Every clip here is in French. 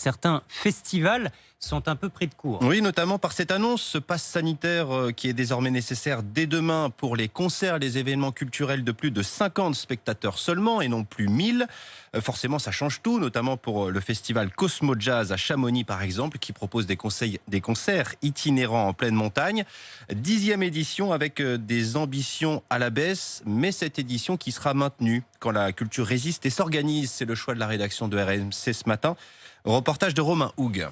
certains festivals sont un peu pris de court. Oui, notamment par cette annonce, ce pass sanitaire qui est désormais nécessaire dès demain pour les concerts, les événements culturels de plus de 50 spectateurs seulement et non plus 1000. Forcément, ça change tout, notamment pour le festival Cosmo Jazz à Chamonix par exemple, qui propose des concerts itinérants en pleine montagne. 10e édition avec des ambitions à la baisse, mais cette édition qui sera maintenue quand la culture résiste et s'organise. C'est le choix de la rédaction de RMC ce matin. Reportage de Romain Houg.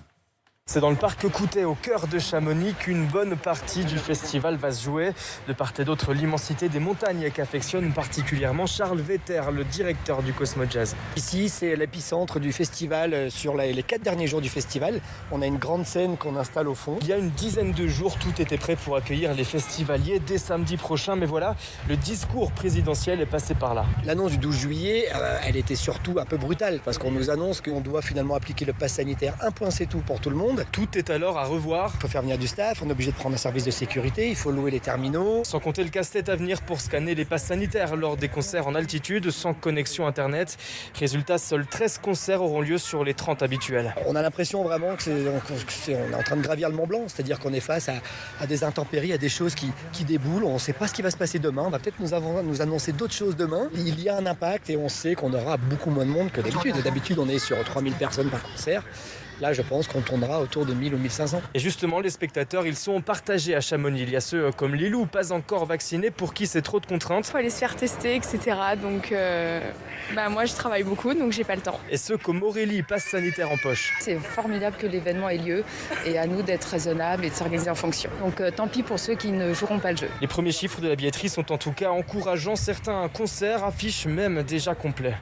C'est dans le parc Coutet, au cœur de Chamonix, qu'une bonne partie du festival va se jouer. De part et d'autre, l'immensité des montagnes qu'affectionne particulièrement Charles Vetter, le directeur du Cosmo Jazz. Ici, c'est l'épicentre du festival. Sur les 4 derniers jours du festival, on a une grande scène qu'on installe au fond. Il y a une dizaine de jours, tout était prêt pour accueillir les festivaliers dès samedi prochain. Mais voilà, le discours présidentiel est passé par là. L'annonce du 12 juillet, elle était surtout un peu brutale parce qu'on nous annonce qu'on doit finalement appliquer le pass sanitaire. Un point, c'est tout pour tout le monde. Tout est alors à revoir. Il faut faire venir du staff, on est obligé de prendre un service de sécurité, il faut louer les terminaux. Sans compter le casse-tête à venir pour scanner les passes sanitaires lors des concerts en altitude, sans connexion internet. Résultat, seuls 13 concerts auront lieu sur les 30 habituels. On a l'impression vraiment qu'on est en train de gravir le Mont Blanc, c'est-à-dire qu'on est face à des intempéries, à des choses qui déboulent. On ne sait pas ce qui va se passer demain, on va peut-être nous annoncer d'autres choses demain. Il y a un impact et on sait qu'on aura beaucoup moins de monde que d'habitude. D'habitude, on est sur 3000 personnes par concert. Là, je pense qu'on tournera autour de 1000 ou 1500. Et justement, les spectateurs, ils sont partagés à Chamonix. Il y a ceux comme Lilou, pas encore vaccinés, pour qui c'est trop de contraintes. Il faut aller se faire tester, etc. Donc, moi, je travaille beaucoup, donc j'ai pas le temps. Et ceux comme Aurélie, passe sanitaire en poche. C'est formidable que l'événement ait lieu et à nous d'être raisonnables et de s'organiser en fonction. Donc, tant pis pour ceux qui ne joueront pas le jeu. Les premiers chiffres de la billetterie sont en tout cas encourageants. Certains concerts affichent même déjà complet.